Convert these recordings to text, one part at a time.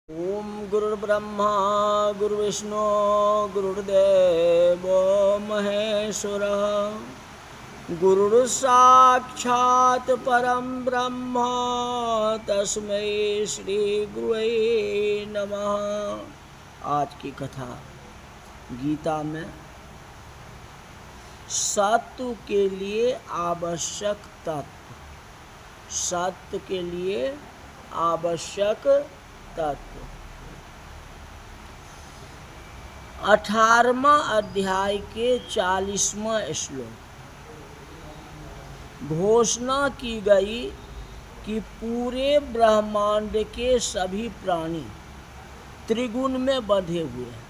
ओम गुरुर्ब्रह्मा गुरुर्विष्णु गुरुर्देवो महेश्वरः गुरुर्साक्षात् परं ब्रह्म तस्मै श्री गुरुवे नमः। आज की कथा गीता में सत्य के लिए आवश्यक तत्व, सत्य के लिए आवश्यक तत्व। 18वां अध्याय के 40वां श्लोक। घोषणा की गई कि पूरे ब्रह्मांड के सभी प्राणी त्रिगुण में बंधे हुए हैं,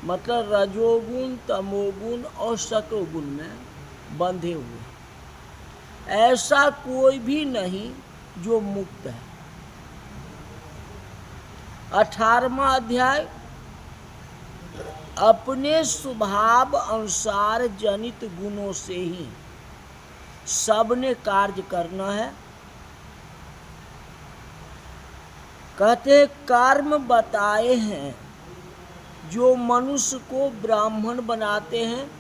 मतलब रजोगुण, तमोगुण और सतोगुण में बंधे हुए हैं। ऐसा कोई भी नहीं जो मुक्त है। 18वां अध्याय अपने स्वभाव अनुसार जनित गुणों से ही सबने कार्य करना है। कहते कर्म बताए हैं जो मनुष्य को ब्राह्मण बनाते हैं,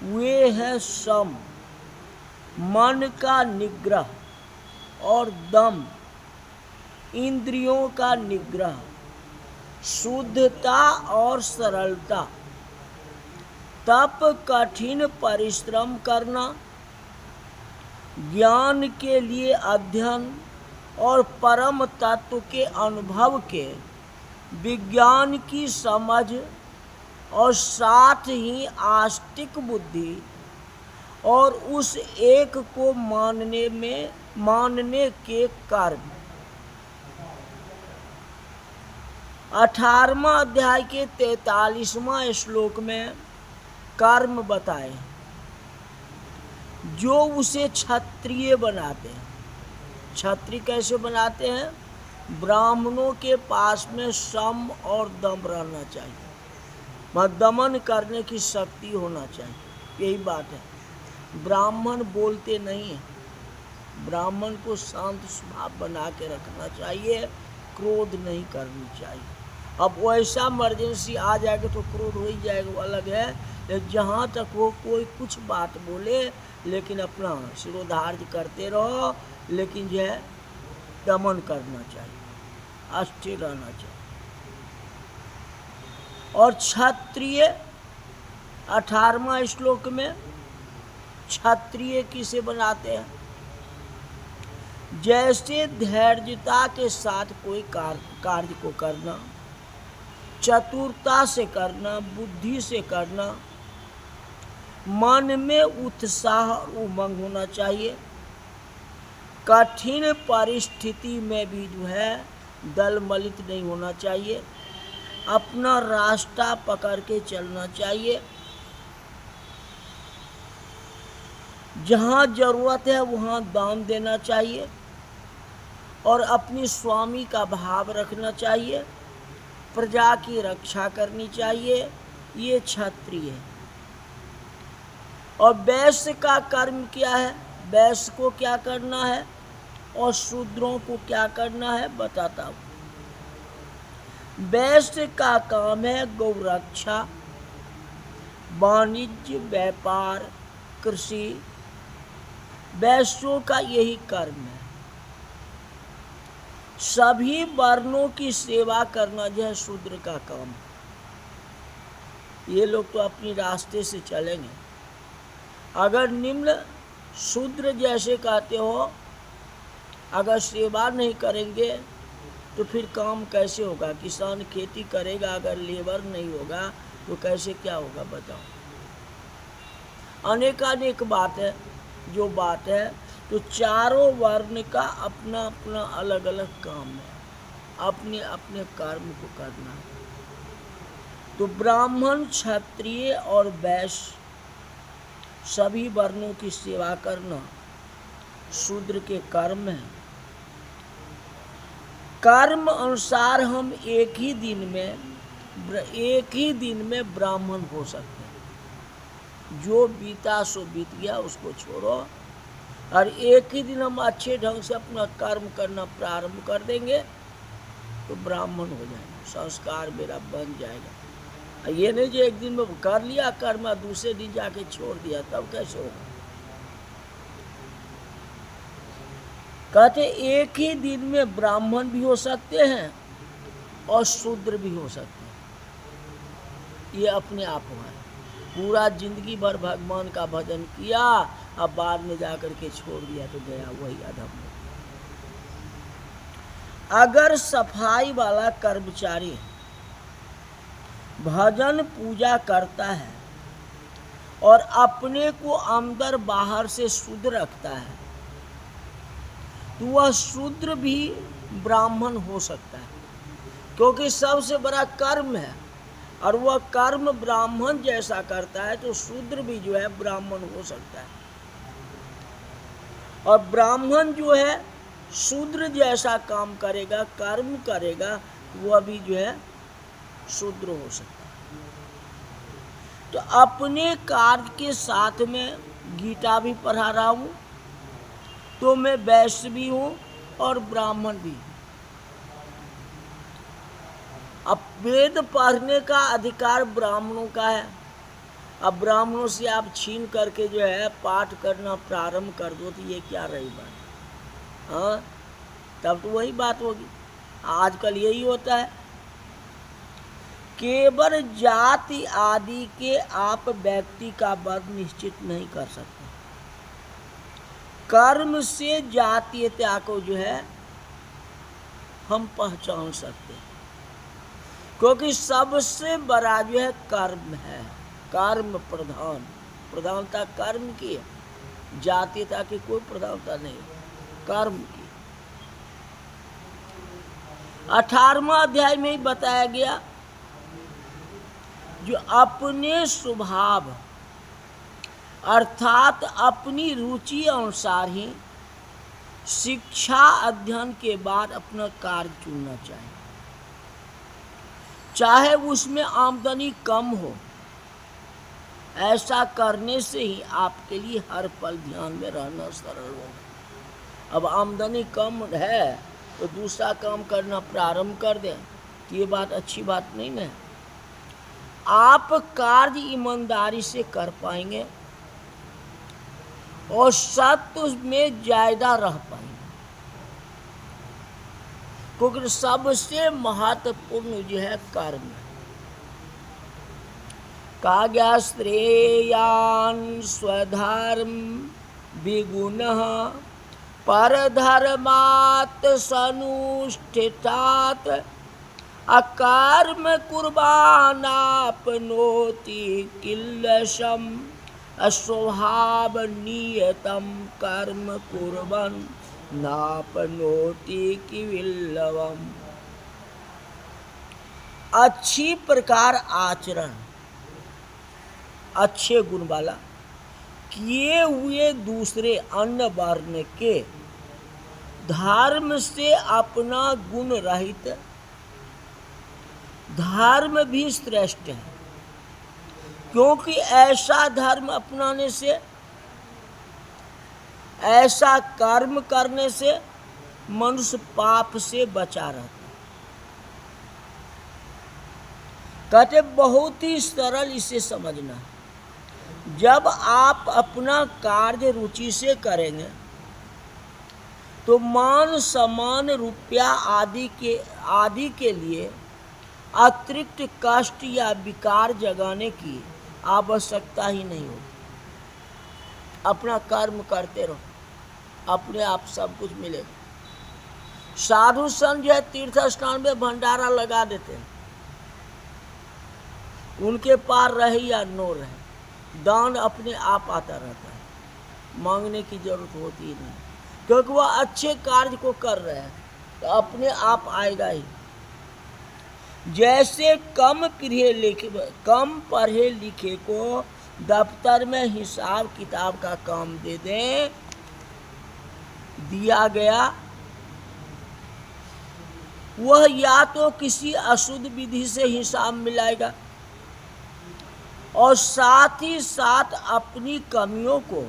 वे हैं सम, मन का निग्रह और दम, इंद्रियों का निग्रह, शुद्धता और सरलता, तप, कठिन परिश्रम करना, ज्ञान के लिए अध्ययन और परम तत्व के अनुभव के विज्ञान की समझ, और साथ ही आस्तिक बुद्धि और उस एक को मानने के कर्म। 18वां अध्याय के 43वां श्लोक में कर्म बताए जो उसे क्षत्रिय बनाते हैं। क्षत्रिय कैसे बनाते हैं? ब्राह्मणों के पास में सम और दम रहना चाहिए, दमन करने की शक्ति होना चाहिए। यही बात है। ब्राह्मण बोलते नहीं है, ब्राह्मण को शांत स्वभाव बना के रखना चाहिए, क्रोध नहीं करनी चाहिए। अब वैसा इमरजेंसी आ जाएगा तो क्रोध हो ही जाएगा, वो अलग है। लेकिन जहाँ तक वो कोई कुछ बात बोले, लेकिन अपना सिरोधार्य करते रहो, लेकिन जो है दमन करना चाहिए, स्थिर रहना चाहिए। और क्षत्रिय 18वां श्लोक में क्षत्रिय किसे बनाते हैं? जैसे धैर्यता के साथ कोई कार्य को करना, चतुरता से करना, बुद्धि से करना, मन में उत्साह और उमंग होना चाहिए। कठिन परिस्थिति में भी जो है दलमलित नहीं होना चाहिए, अपना रास्ता पकड़ के चलना चाहिए। जहाँ जरूरत है वहाँ दान देना चाहिए और अपनी स्वामी का भाव रखना चाहिए, प्रजा की रक्षा करनी चाहिए। ये क्षत्रिय है। और वैश्य का कर्म क्या है? वैश्य को क्या करना है और शूद्रों को क्या करना है बताता हूँ। वैश्य का काम है गौ रक्षा, वाणिज्य, व्यापार, कृषि। वैश्यों का यही कर्म है। सभी वर्णों की सेवा करना जो है शूद्र का काम है। ये लोग तो अपनी रास्ते से चलेंगे। अगर निम्न शूद्र जैसे कहते हो, अगर सेवा नहीं करेंगे तो फिर काम कैसे होगा? किसान खेती करेगा, अगर लेबर नहीं होगा तो कैसे क्या होगा बताओ? अनेकानेक बात है। जो बात है तो चारों वर्ण का अपना अपना अलग अलग काम है, अपने अपने कर्म को करना है। तो ब्राह्मण, क्षत्रिय और वैश्य सभी वर्णों की सेवा करना शूद्र के कर्म है। कर्म अनुसार हम एक ही दिन में ब्राह्मण हो सकते हैं। जो बीता सो बीत गया, उसको छोड़ो और एक ही दिन हम अच्छे ढंग से अपना कर्म करना प्रारंभ कर देंगे तो ब्राह्मण हो जाएगा, संस्कार मेरा बन जाएगा। ये नहीं जो एक दिन में कर लिया कर्म, दूसरे दिन जाके छोड़ दिया, तब कैसे होगा? कहते एक ही दिन में ब्राह्मण भी हो सकते हैं और शूद्र भी हो सकते हैं। ये अपने आप हुआ है। पूरा जिंदगी भर भगवान का भजन किया, अब बाद में जाकर के छोड़ दिया तो गया वही अधम में। अगर सफाई वाला कर्मचारी भजन पूजा करता है और अपने को अंदर बाहर से शुद्ध रखता है, तो वह शूद्र भी ब्राह्मण हो सकता है, क्योंकि सबसे बड़ा कर्म है और वह कर्म ब्राह्मण जैसा करता है, तो शूद्र भी जो है ब्राह्मण हो सकता है। और ब्राह्मण जो है शूद्र जैसा काम करेगा, कर्म करेगा, वह भी जो है शूद्र हो सकता है। तो अपने कार्य के साथ में गीता भी पढ़ा रहा हूँ, तो मैं वैश्य भी हूँ और ब्राह्मण भी। अब वेद पढ़ने का अधिकार ब्राह्मणों का है। अब ब्राह्मणों से आप छीन करके जो है पाठ करना प्रारंभ कर दो, तो ये क्या रही बात? हाँ, तब तो वही बात होगी। आजकल यही होता है, केवल जाति आदि के आप व्यक्ति का वध निश्चित नहीं कर सकते। कर्म से जातीयता को जो है हम पहचान सकते हैं, क्योंकि सबसे बड़ा जो है कर्म है। कर्म प्रधान, प्रधानता कर्म की है, जातीयता की कोई प्रधानता नहीं, कर्म की। 18वां अध्याय में ही बताया गया, जो अपने स्वभाव अर्थात अपनी रुचि अनुसार ही शिक्षा अध्ययन के बाद अपना कार्य चुनना चाहिए, चाहे उसमें आमदनी कम हो। ऐसा करने से ही आपके लिए हर पल ध्यान में रहना सरल होगा। अब आमदनी कम है तो दूसरा काम करना प्रारंभ कर दें, तो ये बात अच्छी बात नहीं है। आप कार्य ईमानदारी से कर पाएंगे और सत्य में ज्यादा रह पाएंगे, क्योंकि सबसे महत्वपूर्ण जो है कर्म है। काज्ञा श्रेयान स्वधर्म विगुणः परधर्मात् सनुष्ठितात् अकर्म कुर्वाणाप्नोति किल्लषम् अस्वभाव नियतम कर्म कुर्वन् नाप्नोति किल्लवम्। अच्छी प्रकार आचरण, अच्छे गुण वाला किए हुए दूसरे अन्य वर्ण के धर्म से अपना गुण रहित धर्म भी श्रेष्ठ है, क्योंकि ऐसा धर्म अपनाने से, ऐसा कर्म करने से मनुष्य पाप से बचा रहता है। कहते बहुत ही सरल इसे समझना है। जब आप अपना कार्य रुचि से करेंगे तो मान सम्मान रुपया आदि के लिए अतिरिक्त कष्ट या विकार जगाने की आवश्यकता ही नहीं होती। अपना कर्म करते रहो, अपने आप सब कुछ मिलेगा। साधु संत जो है तीर्थ स्थान में भंडारा लगा देते हैं, उनके पार रहे या नो रहे, दान अपने आप आता रहता है, मांगने की जरूरत होती ही नहीं, क्योंकि वह अच्छे कार्य को कर रहे हैं तो अपने आप आएगा ही। जैसे कम पढ़े लिखे को दफ्तर में हिसाब किताब का काम दे दें, दिया गया, वह या तो किसी अशुद्ध विधि से हिसाब मिलाएगा और साथ ही साथ अपनी कमियों को,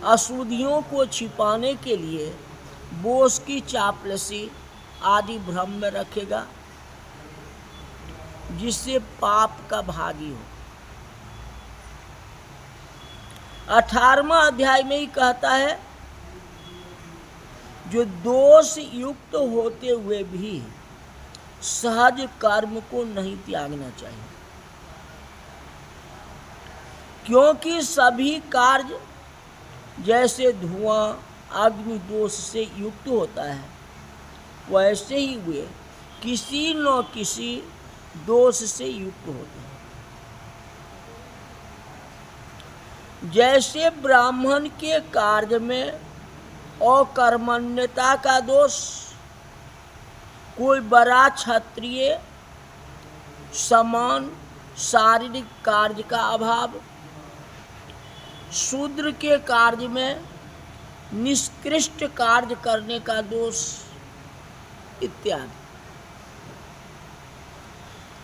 अशुद्धियों को छिपाने के लिए बोस की चापलूसी आदि भ्रम में रखेगा, जिससे पाप का भागी हो। 18वां अध्याय में ही कहता है, जो दोष युक्त होते हुए भी सहज कर्म को नहीं त्यागना चाहिए, क्योंकि सभी कार्य जैसे धुआं अग्नि दोष से युक्त होता है, वैसे ही वे किसी न किसी दोष से युक्त होते हैं। जैसे ब्राह्मण के कार्य में अकर्मण्यता का दोष, कोई बड़ा क्षत्रिय समान शारीरिक कार्य का अभाव, शूद्र के कार्य में निष्कृष्ट कार्य करने का दोष इत्यादि।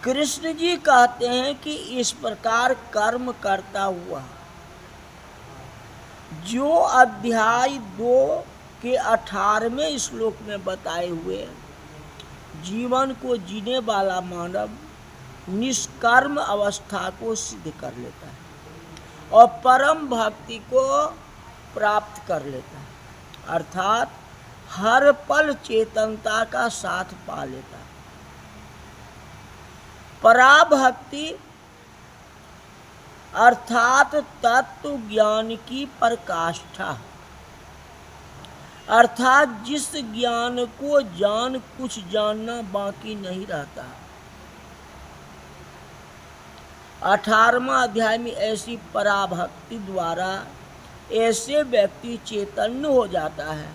कृष्ण जी कहते हैं कि इस प्रकार कर्म करता हुआ जो अध्याय 2 के 18वें श्लोक में बताए हुए जीवन को जीने वाला मानव निष्कर्म अवस्था को सिद्ध कर लेता है और परम भक्ति को प्राप्त कर लेता है, अर्थात हर पल चेतनता का साथ पा लेता है। पराभक्ति अर्थात तत्व ज्ञान की पराकाष्ठा, अर्थात जिस ज्ञान को जान कुछ जानना बाकी नहीं रहता। 18वां अध्याय में ऐसी पराभक्ति द्वारा ऐसे व्यक्ति चैतन्य हो जाता है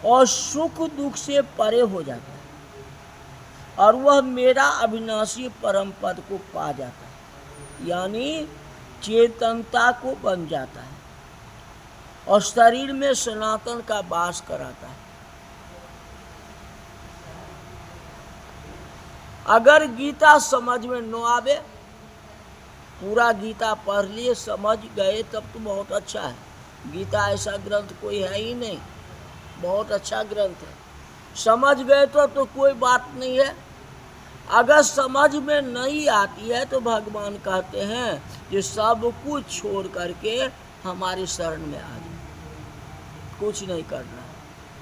और सुख दुख से परे हो जाता है और वह मेरा अविनाशी परम पद को पा जाता है, यानी चेतनता को बन जाता है और शरीर में सनातन का वास कराता है। अगर गीता समझ में न आवे, पूरा गीता पढ़ लिए समझ गए तब तो बहुत अच्छा है। गीता ऐसा ग्रंथ कोई है ही नहीं, बहुत अच्छा ग्रंथ है। समझ गए तो कोई बात नहीं है। अगर समझ में नहीं आती है तो भगवान कहते हैं कि सब कुछ छोड़ करके हमारी शरण में आ जाओ, कुछ नहीं करना है,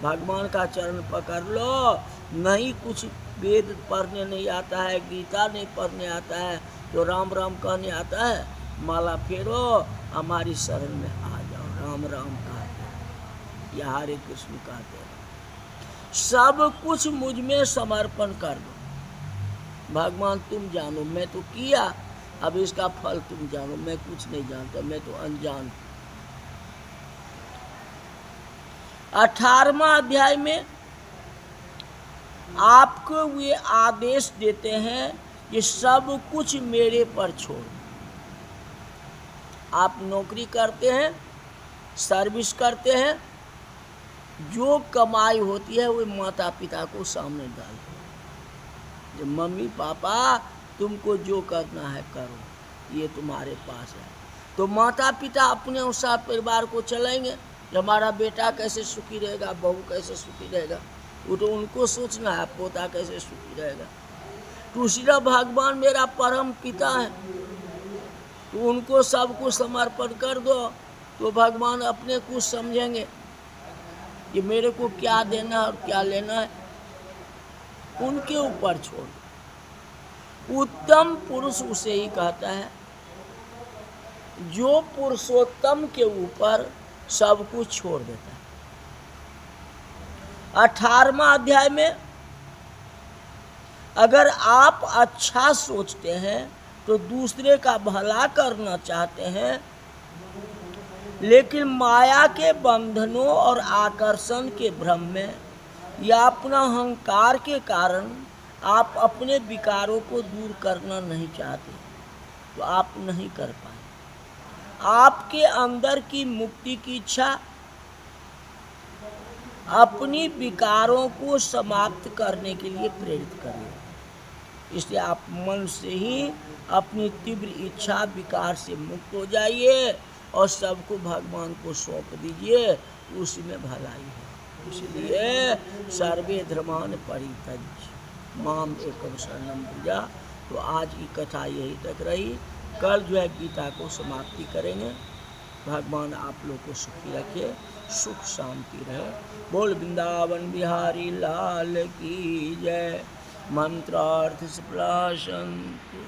भगवान का चरण पकड़ लो। नहीं कुछ वेद पढ़ने नहीं आता है, गीता नहीं पढ़ने आता है, तो राम राम कहने आता है, माला फेरो हमारी शरण में आ जाओ, राम राम कहते हैं या हरे कृष्ण कहते हैं। सब कुछ मुझ में समर्पण कर दो। भगवान तुम जानो, मैं तो किया, अब इसका फल तुम जानो, मैं कुछ नहीं जानता, मैं तो अनजान। 18वां अध्याय में आपको वे आदेश देते हैं कि सब कुछ मेरे पर छोड़। आप नौकरी करते हैं, सर्विस करते हैं, जो कमाई होती है वो माता पिता को सामने डाल दो। जो मम्मी पापा तुमको जो करना है करो, ये तुम्हारे पास है। तो माता पिता अपने अनुसार परिवार को चलाएंगे। हमारा बेटा कैसे सुखी रहेगा, बहू कैसे सुखी रहेगा, वो तो उनको सोचना है, पोता कैसे सुखी रहेगा। दूसरा भगवान मेरा परम पिता है, तो उनको सब कुछ समर्पण कर दो, तो भगवान अपने कुछ समझेंगे कि मेरे को क्या देना और क्या लेना है, उनके ऊपर छोड़। उत्तम पुरुष उसे ही कहता है जो पुरुषोत्तम के ऊपर सब कुछ छोड़ देता है। 18वां अध्याय में अगर आप अच्छा सोचते हैं तो दूसरे का भला करना चाहते हैं, लेकिन माया के बंधनों और आकर्षण के भ्रम में या अपना अहंकार के कारण आप अपने विकारों को दूर करना नहीं चाहते, तो आप नहीं कर पाए। आपके अंदर की मुक्ति की इच्छा अपनी विकारों को समाप्त करने के लिए प्रेरित करिए। इसलिए आप मन से ही अपनी तीव्र इच्छा विकार से मुक्त हो जाइए और सबको भगवान को सौंप दीजिए, उसी में भलाई है। इसलिए सर्वे धर्मान परित्यज्य माम एकम शरणम व्रज। तो आज की कथा यही तक रही। कल जो है गीता को समाप्ति करेंगे। भगवान आप लोग को सुखी रखे, सुख शांति रहे। बोल वृंदावन बिहारी लाल की जय। मंत्रार्थ सप्लाशंति।